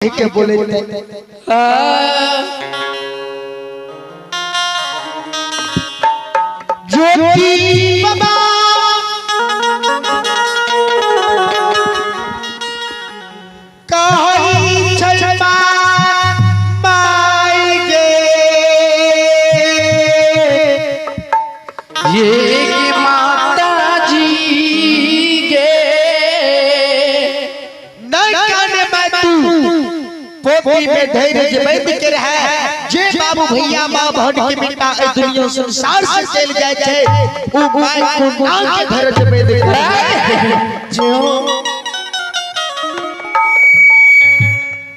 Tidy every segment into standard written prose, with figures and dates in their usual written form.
के बोले ज्योति बाबा कहीं छलमा माई गे ये कि माता जी गे पोपी में धैर्य बैठ के रहे जे बाबू भैया मां बहन के बेटा ए दुनिया संसार से चल जाय छे ओ माय को नाम के धैर्य बैठ के जो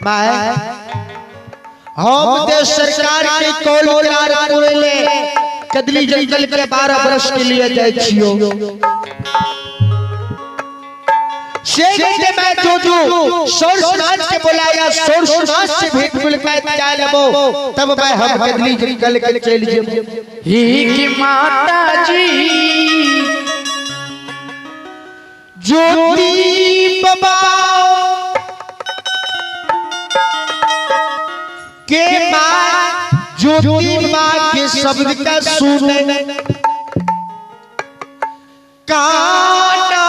माय हम देश सरकार के कॉल करार पुरेले कदली जंगल के 12 वर्ष के लिए जाय छियो शेर मैं जो सोरसनाथ के बुलाया सोरसनाथ से भेंट मुलाकात चाह लेबो तब मैं हम कदली जंगल के चल जेबो ही कि माता जी ज्योति बाबा के मां ज्योति मां के शब्द का सुने काना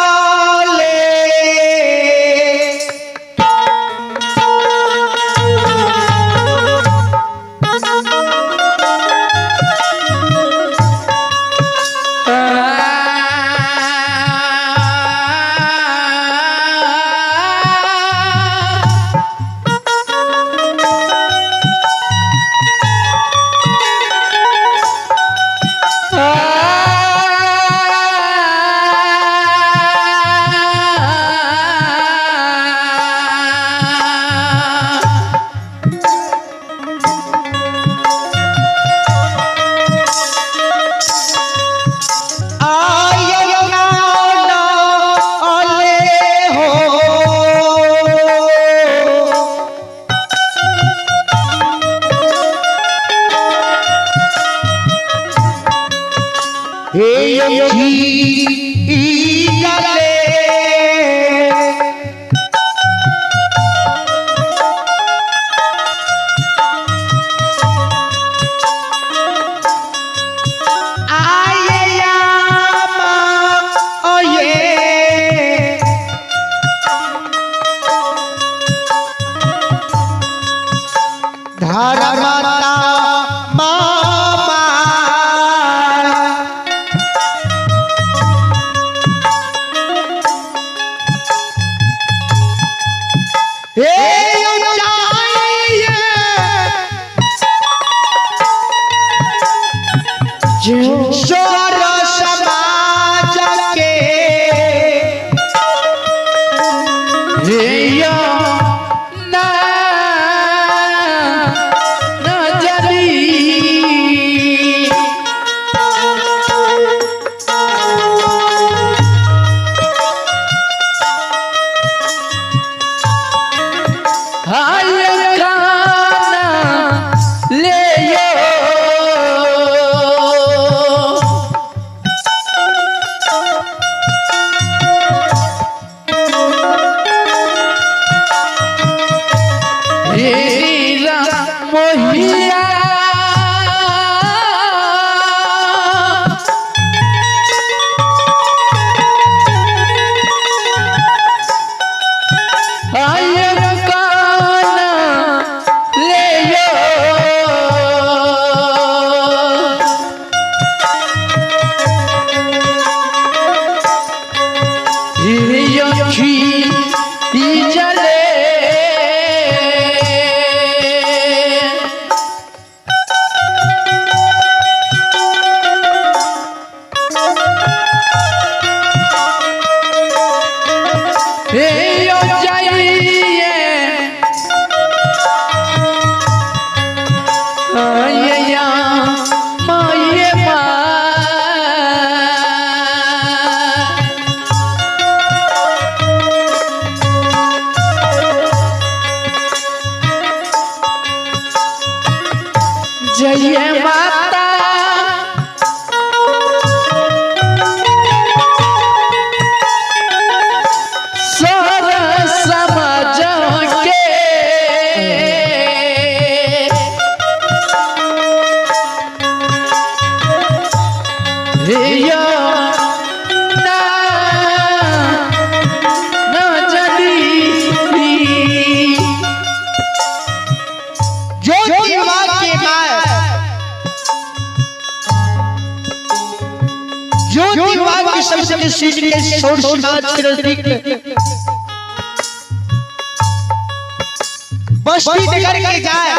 जय माता सोर समझ के या ना ना जली जो दीवा के माय जो दीवा की सबसे सीध के सोच समाज के नजदीक बस्ती नगर के जाए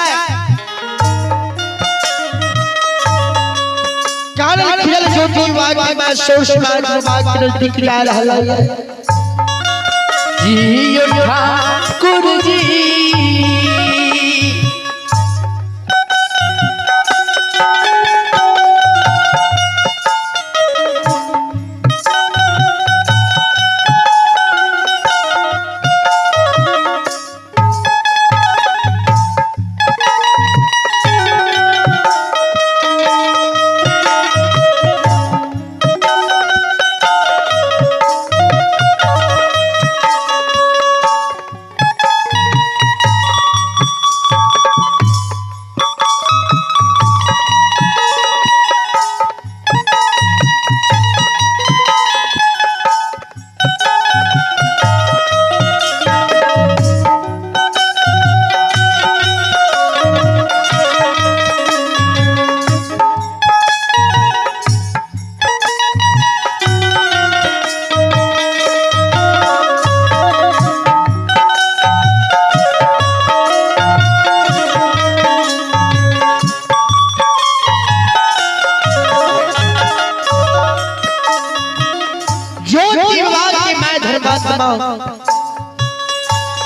कारण खिल जो दीवा के माय सोच समाज के नजदीक जा रहा है जियो ठाकुर जी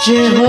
जय हो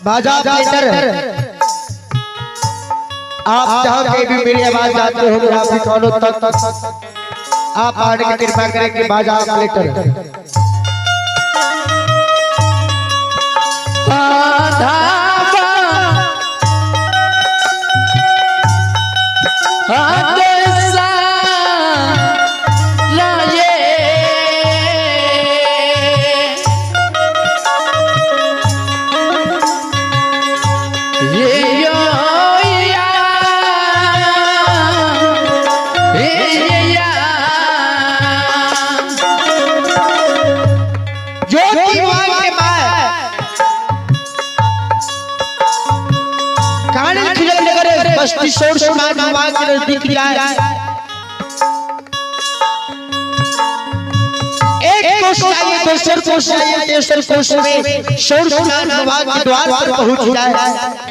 बाजा ऑपरेटर आप जहाँ के भी मेरी आवाज जाते हो आप भी कौनो तक आप आने की कृपा करें कि बाजा ऑपरेटर बस्ती सोर समाज विभाग के नजदीक जाए एक कोश जाइए, दूसर कोश जाइए, तेसर कोश में सूर्य स्नान विभाग के द्वार पर पहुंच जाए।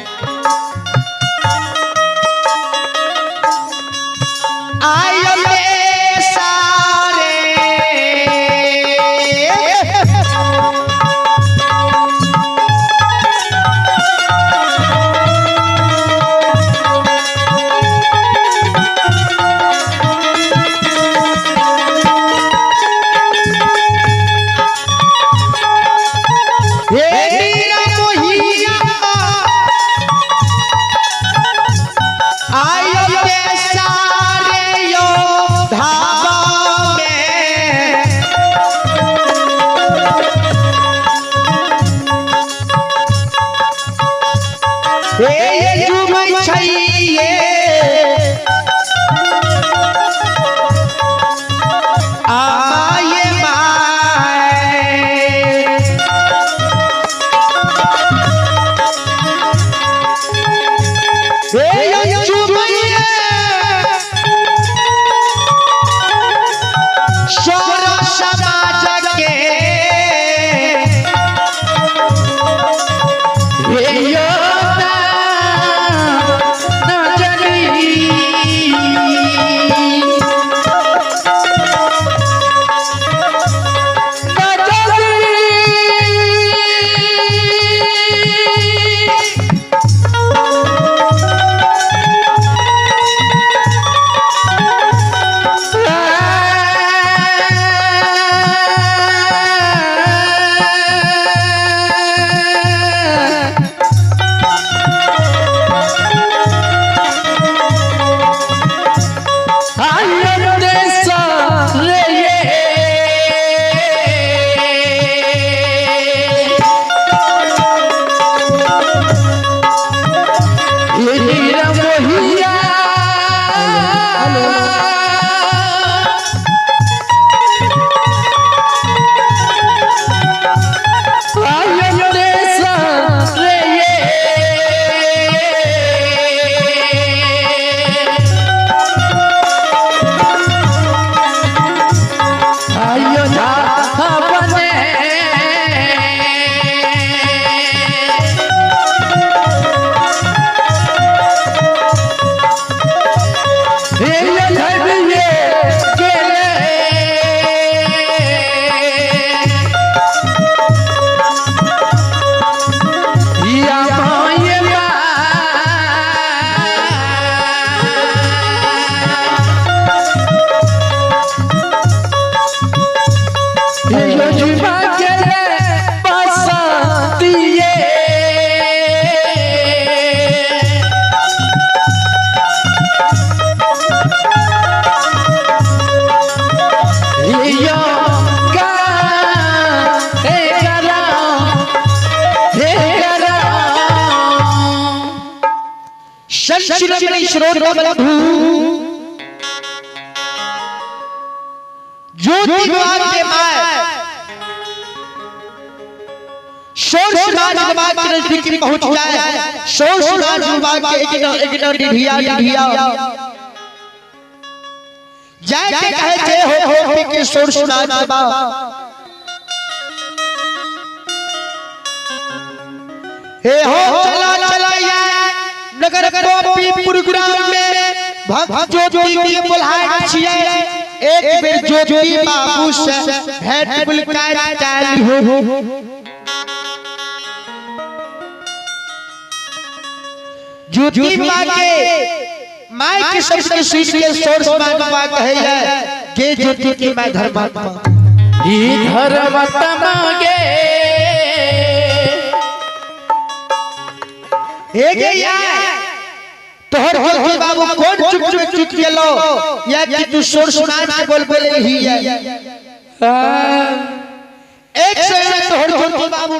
शिरोमणि श्रोत्रबलभू ज्योतिर्विभाग के माय शोषराज विभाग के नजदीक पहुंच जाए। शोषराज विभाग के एक डिढ़िया जाके कहते हो कि शोषराज विभाग हे हो चला नगर गोपीपुर ग्राम में भक्त ज्योति के बुलाए छिए। एक बेर ज्योति बाबू से भेंट मुलाकात चालू हो। ज्योति मां के माई के सबसे शीश के सोर्स मानवा कहे के ज्योति के मां धर्मात्मा ई धर्मात्मा गे तोहर ज्योति बाबू कौन चुप गेलो या कि तू सोर सुनाज के बोल ही है। एक से तोहर ज्योति बाबू